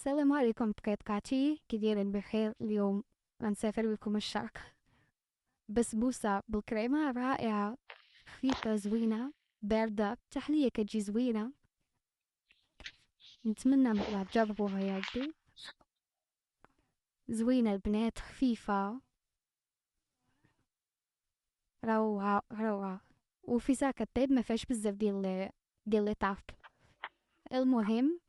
السلام عليكم بقيتقاتي، كي دايرين بخير؟ اليوم غنسافر بكم الشرق. بسبوسة بالكريمة رائعة، خفيفة زوينة باردة، تحلية كتجي زوينة. نتمنى مرة تجربوها يا ودي. زوينة البنات، خفيفة، روعة روعة. وفي ساعة الطيب ما فيهاش بزاف ديال لي طاف. المهم،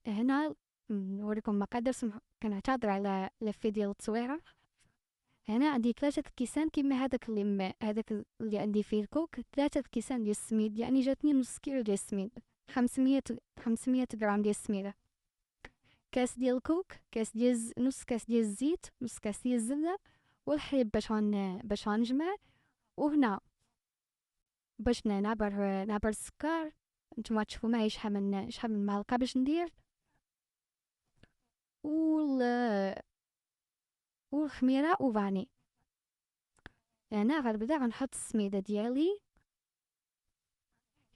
هنا نوريكم مقادير. كنعتذر على لفي ديال التصويرة. هنا عندي 3 كيسان كيما هذاك اللي عندي فيه الكوك. 3 كيسان ديال السميد، يعني جاتني نص كيلو ديال السميد. 500 غرام ديال السميدة. كاس ديال الكوك، نص كاس ديال الزيت، نص كاس ديال الزبدة، والحليب باش غنجمع. وهنا باش نعبر السكر. نتوما تشوفوا معايا شحال من معلقة باش ندير. وال والخميرة وفاني. هنا غنبدا غنحط السميدة ديالي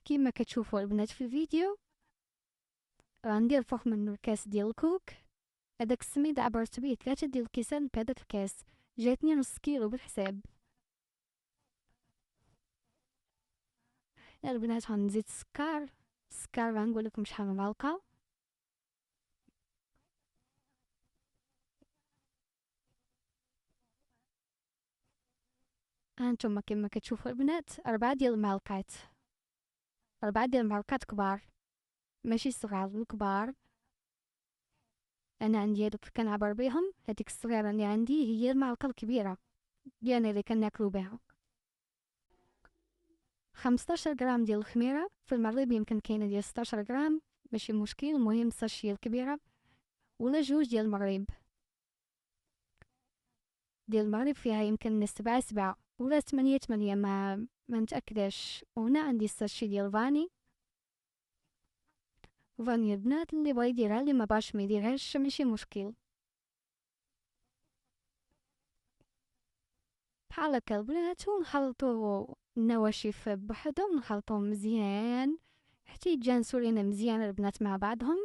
كيما كتشوفوا البنات في الفيديو. غندير فوق منو الكاس ديال الكوك. هداك السميد عبرت بيه 3 ديال الكيسان بهداك الكاس، جاتني نص كيلو بالحساب. البنات غنزيد السكر غنقول لكم شحال من معلقه. هانتوما كيما كتشوفوا البنات 4 ديال المعلقات كبار، ماشي صغار، الكبار. انا عندي هادوك كنعبر بيهم. هاديك الصغيره اللي عندي هي المعلقه الكبيره ديالنا اللي كناكلو بها. 15 غرام ديال الخميره. في المغرب يمكن كاينه ديال 16 غرام، ماشي مشكل. المهم 16 هي الكبيره. ولا 2 ديال المغرب. ديال المغرب فيها يمكن 7 ولا 8 ما نتأكداش. وهنا عندي الساشي ديال فاني البنات، اللي بغا يديرها، اللي ما باش ما يديرهاش، ماشي مشكل. بحال هكا البنات، ونخلطو النواشف بوحدهم، نخلطوهم مزيان حتى يتجانسوا لينا مزيان البنات مع بعضهم.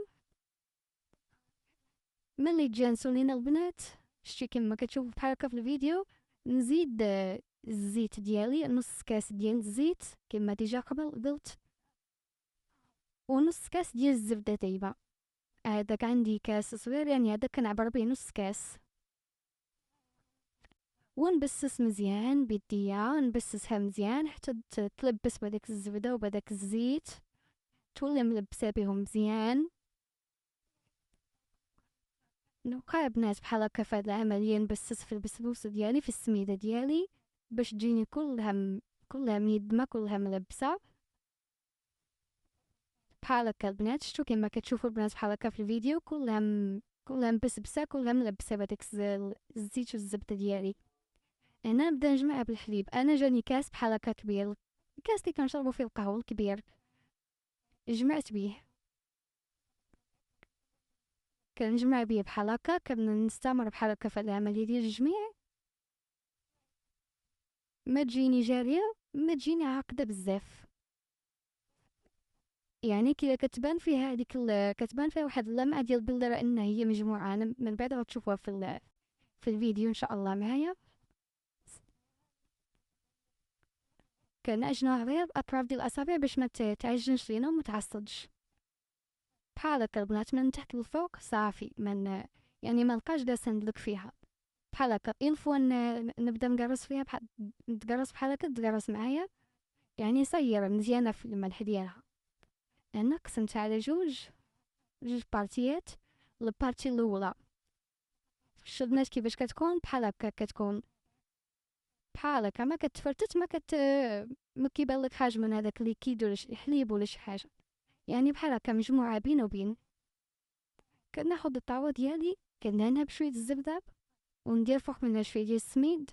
ملي يتجانسوا لينا البنات، شتي كيما كتشوفوا بحال هكا في الفيديو، نزيد الزيت ديالي، نص كاس ديال الزيت كيما ديجا قلت، ونص كاس ديال الزبدة دايبة. هداك عندي كاس صغير، يعني هداك كنعبر بيه نص كاس. ونبسس مزيان بيديا، نبسسها مزيان حتى تلبس بهداك الزبدة وبهداك الزيت، تولي ملبسة بيهم مزيان. نبقى بنات بحال هكا في هاد العملية، نبسس في البسبوسة ديالي، في السميدة ديالي، باش تجيني كلها ميدمة، كلها ملبسة بحال هكا البنات. شتو كيما كتشوفوا البنات بحال هكا في الفيديو، كلها مبسبسة، كلها ملبسة بهداك الزيت والزبدة ديالي. هنا نبدا نجمع بالحليب. انا جاني كاس بحال هكا كبير، الكاس اللي كنشربو فيه القهوة الكبير. جمعت بيه، كنجمع بيه بحال هكا، كنستمر بحال هكا في العملية ديال الجميع. ما تجيني جارية، ما تجيني عاقدة بزاف. يعني كي كتبان فيها كتبان فيها واحد اللمعة ديال البلدرة ان هي مجموعة. أنا من بعد غتشوفوها في الفيديو ان شاء الله معايا. كنعجنوها غير بأطراف ديال الأصابع باش ما تعجنش لينا وما تعصدش. بحال هكا البنات من تحت للفوق صافي. يعني ما نبقاش داسة ندلك فيها. بحال هكا اون فوا نبدا نقرص فيها، تقرص بحال هكا، تقرص معايا، يعني صير مزيانة في الملح ديالها. انا قسمتها على جوج بارتيات. البارتي الاولى البنات كيفاش كتكون، بحال هكا كتكون بحال هكا، ما كتفرتت، ما كيبان لك حاجه من هذاك ليكيد ولا شي حليب ولا شي حاجه، يعني بحال هكا مجموعه بين وبين. كناخد الطاوه ديالي، كندهنها بشويه الزبده، وندير فوق منها شويه ديال السميد،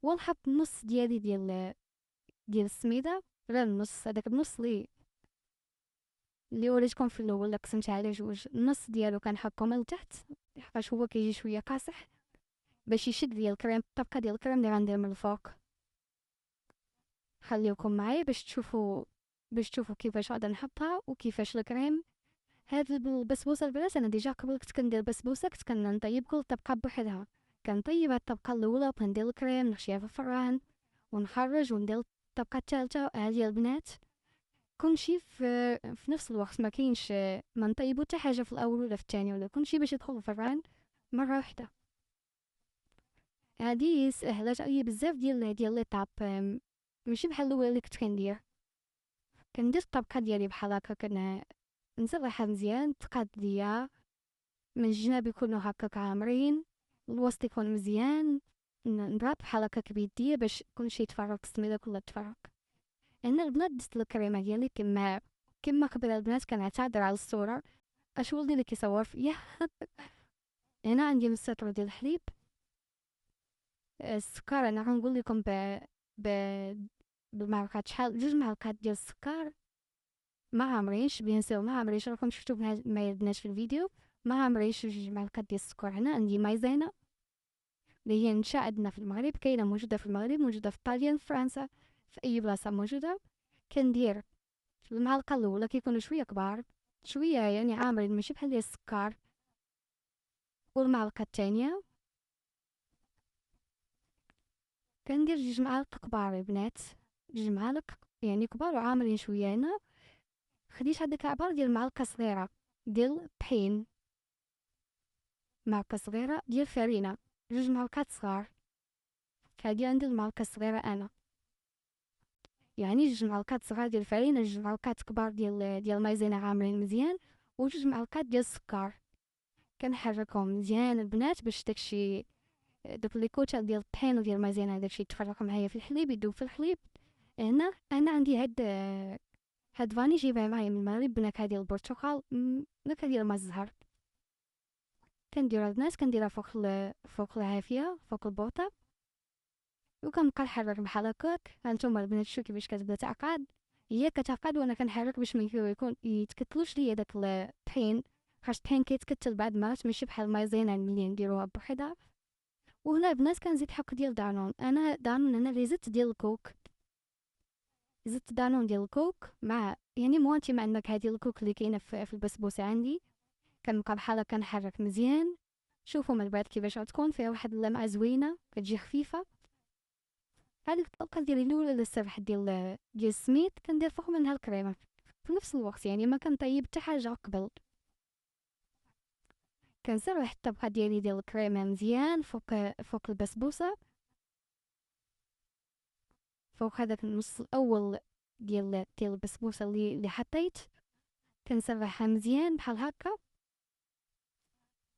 ونحط النص ديالي ديال السميده. غير النص، هذاك النص اللي وريتكم في الاول، قسمتها على جوج. النص ديالو كنحطو من التحت، حقاش هو كيجي شويه قاصح، باش يشد ديال الكريم، الطبقه ديال الكريم اللي غندير من الفوق. خليوكم معايا باش تشوفوا كيفاش غادا نحطها وكيفاش الكريم. هاد البسبوسة البنات أنا ديجا قبل كنت كندير بسبوسة كنت كنطيب كل طبقة بوحدها، كنطيب هاد الطبقة الأولى وكندير الكريم نحشيها في الفران ونخرج وندير الطبقة الثالثة. هادي البنات كلشي في نفس الوقت، ما كاينش ما نطيبو حتى حاجة في الأول ولا في الثاني ولا كلشي باش يدخل الفران مرة واحدة. هادي سهلة أي بزاف ديال ليطاب، ماشي بحال الأولى اللي كنت كندير الطبقة ديالي بحال هكا، نسرحها مزيان تقاد ليا من الجناب يكونوا هكاك عامرين، الوسط يكون مزيان، نضرب بحال هكاك بيديا باش كلشي يتفرك، السميدة كلها تفرك. انا البنات دزت الكريمة ديالي كما قبل البنات كنعتذر على الصورة، اش ولدي اللي كيصور فيا. هنا عندي نص لتر ديال الحليب، السكر انا غنقول لكم ب بمعلقة شحال 2 معالق ديال السكر، ما عامرينش بيان سور ما عامرينش، راكم شفتو معايا البنات في الفيديو، ما عامرينش 2 معالق ديال السكر. هنا عندي مايزينا اللي هي نشا عندنا في المغرب، كاينه موجوده في المغرب، موجوده في ايطاليا، في فرنسا، في اي بلاصه موجوده. كندير المعلقه الاولى كيكونوا شويه كبار، شويه يعني عامرين ماشي بحال ديال السكر، والمعلقه الثانيه كندير 2 معالق كبار البنات، 2 معالق يعني كبار وعامرين شويه. هنا خديت هذيك عباره ديال معلقه صغيره ديال طحين، معلقه صغيره ديال فرينه، 2 معلقات صغار، هادي عندي المعلقه الصغيره انا، يعني 2 معلقات صغار ديال الفرينة، 2 معلقات كبار ديال المايزينا عامرين مزيان، و2 معلقات ديال السكر. كنحركهم مزيان البنات باش داكشي دوك لي كوتا ديال الطحين وديال المايزينا داكشي يتفرق معايا في الحليب، يدوب في الحليب. هنا انا عندي هاد فاني جايبها معايا من المغرب بنكهة ديال البرتقال، نكهة ديال ما الزهر. كنديرها البنات كنديرها فوق العافية فوق البوطة، وكنبقى نحرك بحال هكاك. هانتوما البنات شوفوا كيفاش كتبدا تعقد، هي كتعقد وانا كنحرك باش ما يكون يتكتلوش ليا داك الطحين، خاص الطحين كيتكتل بعد المرات ماشي بحال المايزينا ملي نديروها بوحدها. وهنا البنات كنزيد حق ديال دانون، انا دانون هنا اللي زدت ديال الكوك، زدت دانون ديال الكوك مع يعني موانتي مع النكهه ديال الكوك اللي كاينه في البسبوسه عندي. كنبقى بحال هكا كنحرك مزيان. شوفوا من بعد كيفاش غتكون فيها واحد اللمعه زوينه كتجي خفيفه. هذيك الطبقة ديالي الأولى للسرح ديال السميد كندير فوق منها الكريمة في نفس الوقت، يعني ما كنطيب حتى حاجة قبل. كنسرح الطبقة ديالي ديال الكريمة مزيان فوق البسبوسة، فوق هذاك النص الأول ديال البسبوسة اللي حطيت، كنسرحها مزيان بحال هكا،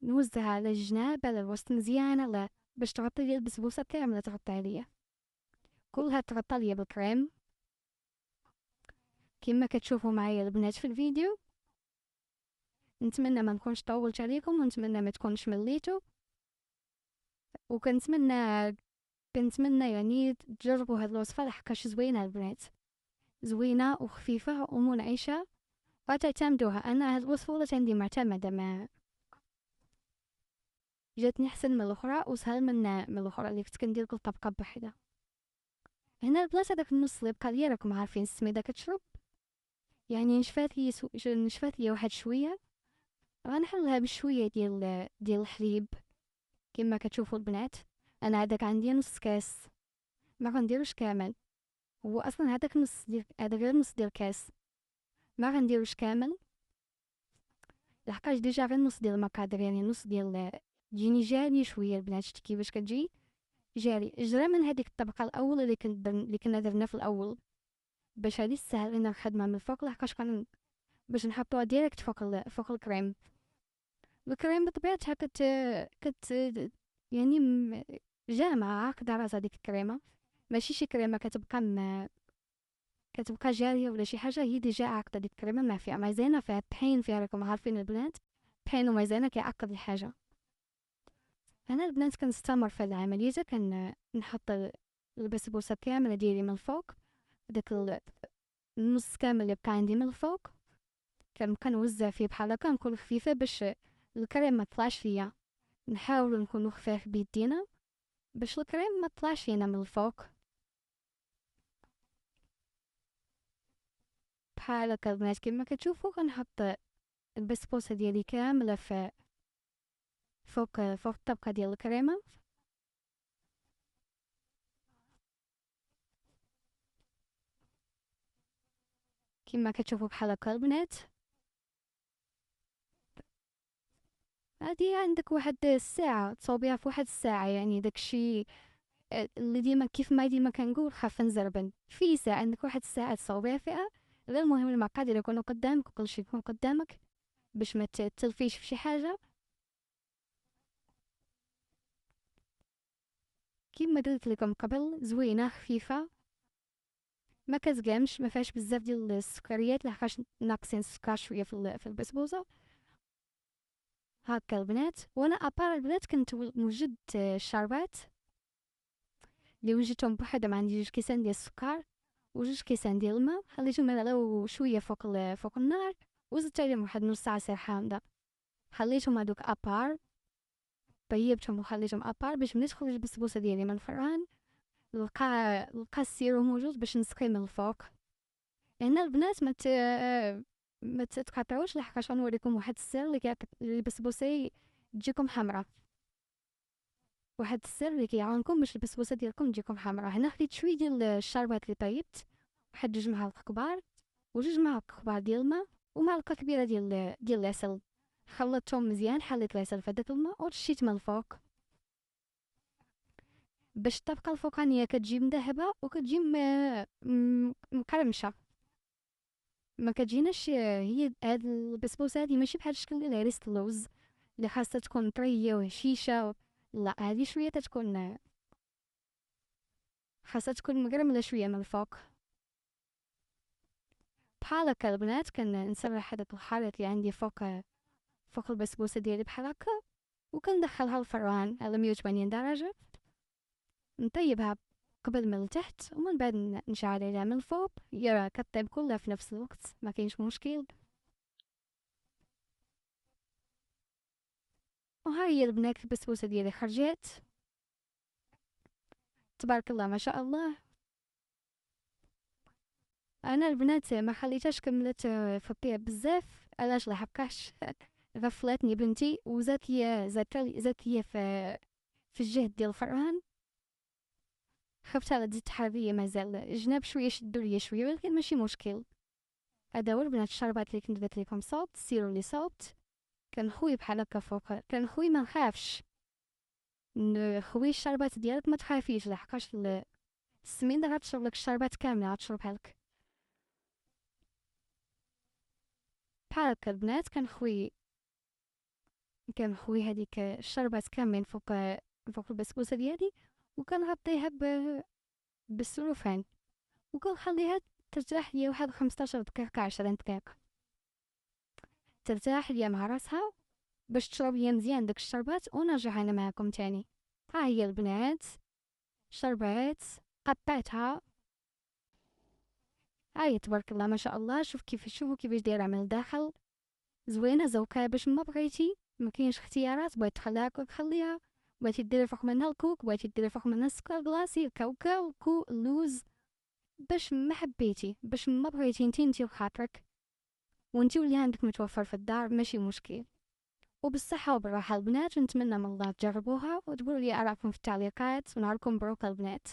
نوزعها على الجناب على الوسط مزيانة لا باش تغطي لي البسبوسة كاملة، تغطي عليا كلها، تغطى ليا بالكريم كما كتشوفوا معايا البنات في الفيديو. نتمنى ما نكونش طولت عليكم، ونتمنى ما تكونش مليتو، كنتمنى يعني تجربوا هاد الوصفة لحقاش زوينة البنات، زوينة وخفيفة ومنعشة وتعتمدوها. انا هاد الوصفة ولات عندي معتمدة، ما جاتني حسن من الاخرى وسهل من الاخرى اللي كنت كندير كل طبقة بوحدها. هنا البلاصة داك النص اللي بقى ليا راكم عارفين السميدة كتشرب، يعني نشفات ليا واحد شوية، غنحلها بشوية ديال الحليب كما كتشوفوا البنات. انا هداك عندي نص كاس، ما غنديروش كامل، هو اصلا هذا غير نص ديال الكاس، ما غنديروش كامل لحقاش ديجا غير نص ديال المقادير، يعني نص ديال تجيني جاري شويه البنات. شتي كيفاش كتجي جاري، جرى من هذيك الطبقه الاولى اللي كنا درنا في الاول، باش هادي سهل لنا الخدمه من الفوق لحقاش باش نحطوها ديريكت فوق الكريم. الكريم بطبيعتها كت يعني جامعة عاقدة راس هذيك الكريمة، ماشي شي كريمة كتبقى جارية ولا شي حاجة، هي ديجا عاقدة ديك الكريمة. ما فيها مايزينا، فيها الطحين، فيها راكم عارفين البنات الطحين ومايزينا كيعقد الحاجة. أنا البنات كنستمر في هاد العملية، نحط البسبوسة كاملة ديالي من الفوق، داك النص كامل اللي بقى عندي من الفوق كنبقى نوزع فيه بحال هكا، نكون خفيفة باش الكريم ما طلعش ليا، نحاول نكونو خفاف بيدينا باش الكريم ما طلعش لينا من الفوق بحال هكا البنات. كما كتشوفوا كنحط البسبوسة ديالي كاملة فوق الطبقة ديال الكريمة. كيما كتشوفوا بحال هكا البنات. هادي عندك واحد الساعة تصوبيها في واحد الساعة، يعني داكشي اللي ديما كيف ما ديما كنقول خاف نزربن في ساعة، عندك واحد الساعة تصوبيها فيها. غير المهم المقادير يكونوا قدامك وكلشي يكون قدامك باش ما تلفيش في شي حاجة. كيما قلت لكم قبل، زوينة خفيفة، ما كتقامش، ما فيهاش بزاف ديال السكريات لحقاش ناقصين السكر شويه في البسبوسه. هكا البنات. وانا ابار البنات كنت نوجد الشربات اللي وجدتهم بوحدهم. عندي 2 كيسان ديال السكر و2 كيسان ديال الماء، خليتهم يغليو شويه فوق النار، وزدت عليهم واحد نص ساعه سير حامضه. خليتهم هادوك ابار، طيبتهم وخليتهم ابار باش ملي تخرج البسبوسه ديالي من الفران لقى السيرو موجود باش نسقي من الفوق. هنا البنات ما تتقاطعوش لحقاش غنوريكم واحد السر اللي البسبوسه تجيكم حمراء. واحد السر اللي كيعاونكم باش البسبوسه ديالكم تجيكم حمراء. هنا خديت شويه ديال الشربات اللي طيبت، واحد 2 معالق كبار و2 معالق كبار ديال الماء ومعلقه كبيره ديال العسل. خلطتهم مزيان، حليت العسل في داك الماء ورشيت من الفوق باش الطبقه الفوقانيه كتجي مذهبه وكتجي مقرمشه. ما كتجيناش هي هاد البسبوسه هادي ماشي بحال الشكل ديال عريسة اللوز اللي خاصها تكون طريه وهشيشه. لا، هادي شويه تتكون خاصها تكون مقرمله شويه من الفوق. بحال هكا البنات كنسرح هداك الخليط اللي عندي فوق البسبوسه ديالي بحال هكا، وكندخلها الفران على 180 درجه، نطيبها قبل من التحت ومن بعد نشعل عليها من الفوق. يا كطيب كلها في نفس الوقت، ما كاينش مشكل. وها هي البنات البسبوسه ديالي خرجات، تبارك الله ما شاء الله. انا البنات ما خليتهاش كملت في الطياب بزاف، علاش لحقاش غفلتني بنتي زات لي في الجهد ديال الفران. خفت على تزيد حرارية مازال الجناب شويه شدوا ليا شويه، ولكن ماشي مشكل. هذا هو البنات الشربات اللي كنت درت لكم صوبت، السيرو اللي صوبت كنخوي بحال هكا فوق، كنخوي ما نخافش نخوي الشربات ديالك، ما تخافيش لحقاش السميده غتشرب لك الشربات كامله، غتشربها لك بحال هكا البنات. كنخوي هذيك الشربات كاملين فوق البسبوسه ديالي، وكنغطيها بالسلوفان، وكنخليها ترتاح ليا واحد 15 دقيقه 20 دقيقه، ترتاح ليا مع راسها باش تشرب ليا مزيان داك الشربات، ونرجع انا معاكم تاني. ها هي البنات شربات قطعتها. هاي تبارك الله ما شاء الله. شوفوا كيفاش دايره من الداخل، زوينه زوقها باش ما بغيتي، ما كاينش اختيارات. بغيتي تخليها كوك خليها، بغيتي ديري فوق منها الكوك، بغيتي ديري فوق منها السكر كلاصي، الكاوكاو، اللوز، باش ما حبيتي، باش ما بغيتي انتي وخاطرك، وانتي واللي عندك متوفر في الدار ماشي مشكل. وبالصحة وبالراحة البنات، ونتمنى من الله تجربوها وتقولوا لي آراءكم في التعليقات، ونهاركم مبروك البنات.